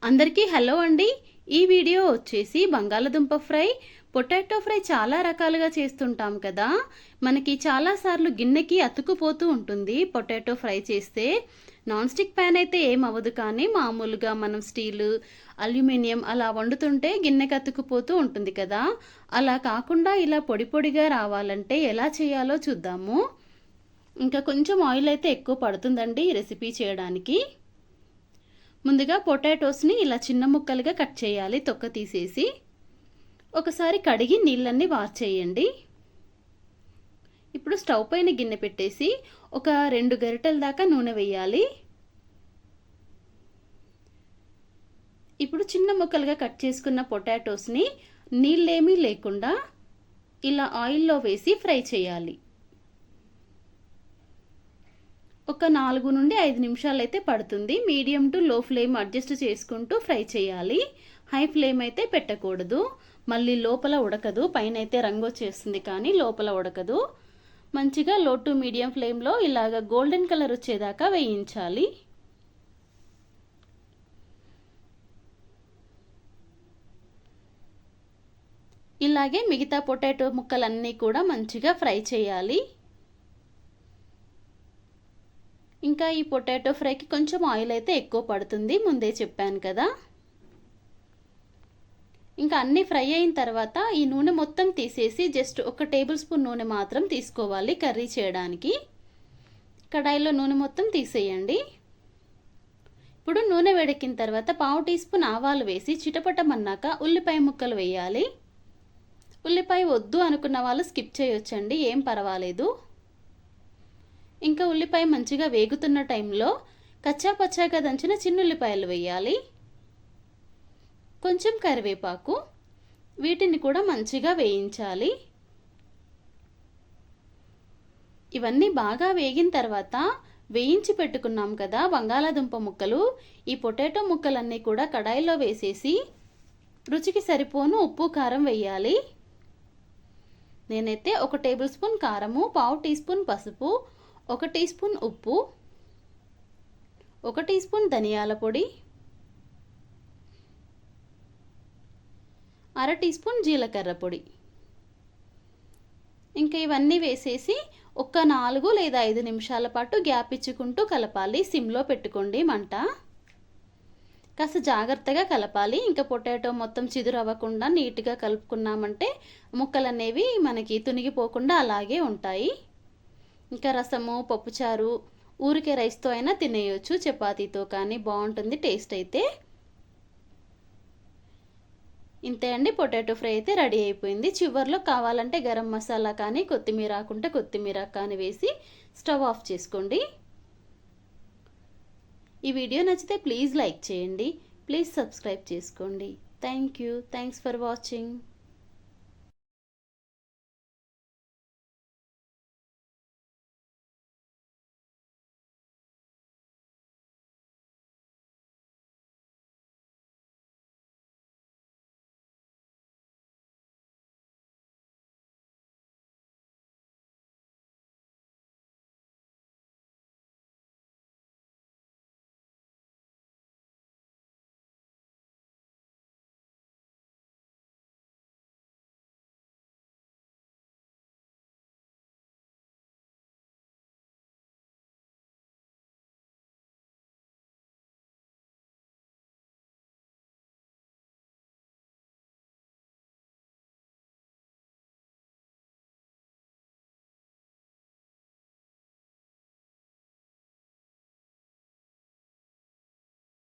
అందరికీ హలో అండి. ఈ వీడియో వచ్చేసి బంగాళదుంప ఫ్రై, పొటాటో ఫ్రై చాలా రకాలుగా చేస్తుంటాం కదా. మనకి చాలాసార్లు గిన్నెకి అతుక్కుపోతూ ఉంటుంది పొటాటో ఫ్రై చేస్తే. నాన్ స్టిక్ ప్యాన్ అయితే ఏమవ్వదు, కానీ మామూలుగా మనం స్టీలు, అల్యూమినియం అలా వండుతుంటే గిన్నెకి అతుక్కుపోతూ ఉంటుంది కదా. అలా కాకుండా ఇలా పొడి పొడిగా రావాలంటే ఎలా చేయాలో చూద్దాము. ఇంకా కొంచెం ఆయిల్ అయితే ఎక్కువ పడుతుందండి ఈ రెసిపీ చేయడానికి. ముందుగా పొటాటోస్ని ఇలా చిన్న ముక్కలుగా కట్ చేయాలి, తొక్క తీసేసి. ఒకసారి కడిగి నీళ్ళన్నీ వార్చేయండి. ఇప్పుడు స్టవ్ పైన గిన్నె పెట్టేసి ఒక 2 గరిటెల దాకా నూనె వేయాలి. ఇప్పుడు చిన్న ముక్కలుగా కట్ చేసుకున్న పొటాటోస్ని నీళ్ళేమీ లేకుండా ఇలా ఆయిల్లో వేసి ఫ్రై చేయాలి. ఒక 4 నుండి 5 నిమిషాలు అయితే పడుతుంది. మీడియం టు లో ఫ్లేమ్ అడ్జస్ట్ చేసుకుంటూ ఫ్రై చేయాలి. హై ఫ్లేమ్ అయితే పెట్టకూడదు, మళ్ళీ లోపల ఉడకదు. పైన అయితే రంగు వచ్చేస్తుంది కానీ లోపల ఉడకదు. మంచిగా లో టు మీడియం ఫ్లేమ్లో ఇలాగ గోల్డెన్ కలర్ వచ్చేదాకా వేయించాలి. ఇలాగే మిగతా పొటాటో ముక్కలన్నీ కూడా మంచిగా ఫ్రై చేయాలి. ఇంకా ఈ పొటాటో ఫ్రైకి కొంచెం ఆయిల్ అయితే ఎక్కువ పడుతుంది, ముందే చెప్పాను కదా. ఇంకా అన్నీ ఫ్రై అయిన తర్వాత ఈ నూనె మొత్తం తీసేసి జస్ట్ 1 టేబుల్ స్పూన్ నూనె మాత్రం తీసుకోవాలి కర్రీ చేయడానికి. కడాయిలో నూనె మొత్తం తీసేయండి. ఇప్పుడు నూనె వేడెక్కిన తర్వాత 1/2 టీ స్పూన్ ఆవాలు వేసి చిటపటమన్నాక ఉల్లిపాయ ముక్కలు వేయాలి. ఉల్లిపాయ వద్దు అనుకున్న వాళ్ళు స్కిప్ చేయొచ్చండి, ఏం పర్వాలేదు. ఇంకా ఉల్లిపాయ మంచిగా వేగుతున్న టైంలో కచ్చా పచ్చాగా దంచిన చిన్నుల్లిపాయలు వేయాలి. కొంచెం కరివేపాకు, వీటిని కూడా మంచిగా వేయించాలి. ఇవన్నీ బాగా వేగిన తర్వాత వేయించి పెట్టుకున్నాం కదా బంగాళాదుంప ముక్కలు, ఈ పొటాటో ముక్కలన్నీ కూడా కడాయిలో వేసేసి రుచికి సరిపోను ఉప్పు కారం వేయాలి. నేనైతే 1 టేబుల్ స్పూన్ కారము, 1/2 టీ స్పూన్ పసుపు, 1 టీ స్పూన్ ఉప్పు, 1 టీ స్పూన్ ధనియాల పొడి, 1/2 టీ స్పూన్ జీలకర్ర పొడి, ఇంకా ఇవన్నీ వేసేసి ఒక 4 లేదా 5 నిమిషాల పాటు గ్యాప్ ఇచ్చుకుంటూ కలపాలి. సిమ్లో పెట్టుకోండి మంట. కాస్త జాగ్రత్తగా కలపాలి. ఇంకా పొటాటో మొత్తం చిదురు అవ్వకుండా నీట్గా కలుపుకున్నామంటే ముక్కలు అనేవి మనకి తునిగిపోకుండా అలాగే ఉంటాయి. ఇంకా రసము, పప్పుచారు, ఊరికే రైస్తో అయినా తినేయొచ్చు, చపాతీతో కానీ బాగుంటుంది టేస్ట్ అయితే. ఇంతే అండి, పొటాటో ఫ్రై అయితే రెడీ అయిపోయింది. చివర్లో కావాలంటే గరం మసాలా కానీ కొత్తిమీర ఆకుంటే కొత్తిమీర కానీ వేసి స్టవ్ ఆఫ్ చేసుకోండి. ఈ వీడియో నచ్చితే ప్లీజ్ లైక్ చేయండి, ప్లీజ్ సబ్స్క్రైబ్ చేసుకోండి. Thanks for watching.